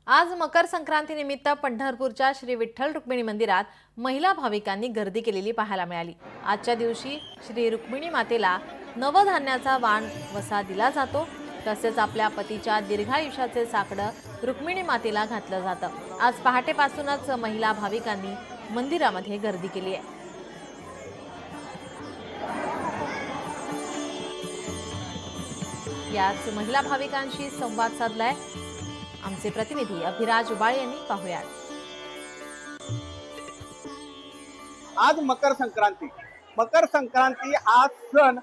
आज मकर संक्रांती निमित्त पंढरपूरच्या श्री विठ्ठल रुक्मिणी मंदिरात महिला भाविकांनी गर्दी केलेली पाहायला मिळाली। आजच्या दिवशी श्री रुक्मिणी मातेला नवधान्याचा वाण वसा दिला जातो। तसेच आपल्या पतीच्या दीर्घायुष्याचे साकडं रुक्मिणी मातेला घातलं जातं। आज पहाटेपासूनच महिला भाविकांनी मंदिरामध्ये गर्दी केली आहे। याच महिला भाविकांशी संवाद साधलाय आमचे प्रतिनिधी अभिराज उबाळे यांनी। पाहूयात। आज मकर संक्रांती हा सण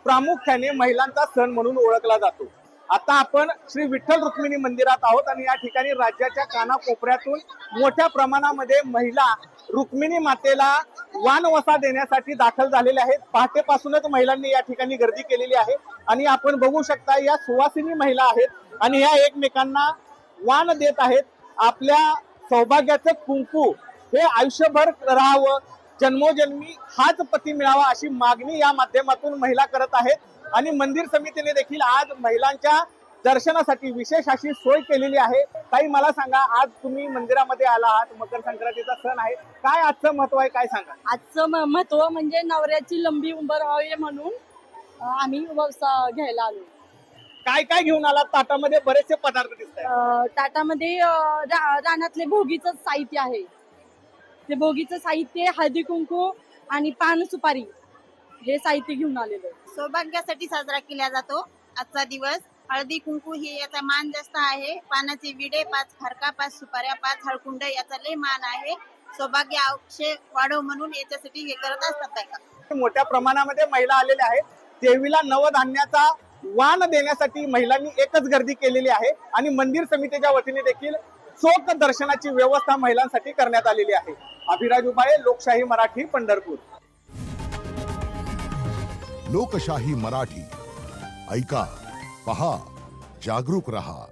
प्रामुख्याने महिलांचा सण म्हणून ओळखला जातो। आता आपण श्री विठ्ठल रुक्मिणी मंदिरात आहोत आणि या ठिकाणी राज्याच्या कानाकोपऱ्यातून मोठ्या प्रमाणामध्ये महिला रुक्मिणी मातेला वाणवसा देण्यासाठी दाखल झालेल्या आहेत। पहाटेपासूनच महिलांनी या ठिकाणी गर्दी केलेली आहे आणि आपण बघू शकता या सुवासिनी महिला आहेत आणि या एकमेकांना वाण देत आहेत। आपल्या सौभाग्याचं कुंकू हे आयुष्यभर राहावं, जन्मोजन्मी हाच पती मिळावा अशी मागणी या माध्यमातून महिला करत आहेत आणि मंदिर समितीने देखील आज महिलांच्या दर्शनासाठी विशेष अशी सोय केलेली आहे। ताई, मला सांगा, आज तुम्ही मंदिरामध्ये आला आहात, मकर संक्रांतीचा सण आहे, काय आजचं महत्व आहे, काय सांगा? आजचं महत्व म्हणजे नवऱ्याची लंबी उंबर व्हावी म्हणून आम्ही वसा घ्यायला आलो। काय काय घेऊन आलात? ताटामध्ये बरेचसे पदार्थ दिसत आहेत। ताटामध्ये रानातले भोगीचं साहित्य आहे। ते भोगीचं साहित्य, हळदी कुंकू आणि पान सुपारी हे साहित्य घेऊन आलेलो आहे। सौभाग्यासाठी साजरा केला जातो आजचा दिवस। हळदी कुंकू हे याचा मान जास्त आहे। पानाचे विडे 5 खारका, 5 सुपाऱ्या, 5 हळकुंड याचा लय मान आहे। सौभाग्य अक्षय वाढव म्हणून याच्यासाठी हे करत असतात बायका। मोठ्या प्रमाणामध्ये महिला आलेल्या आहेत। देवीला नवधान्याचा वाण देण्यासाठी महिलांनी एकच गर्दी केलेली आहे आणि मंदिर समितीच्या वतीने देखील चोख दर्शनाची व्यवस्था महिलांसाठी करण्यात आलेली आहे। अभिराज उबाळे, लोकशाही मराठी, पंढरपूर। लोकशाही मराठी ऐका, पहा, जागरूक रहा।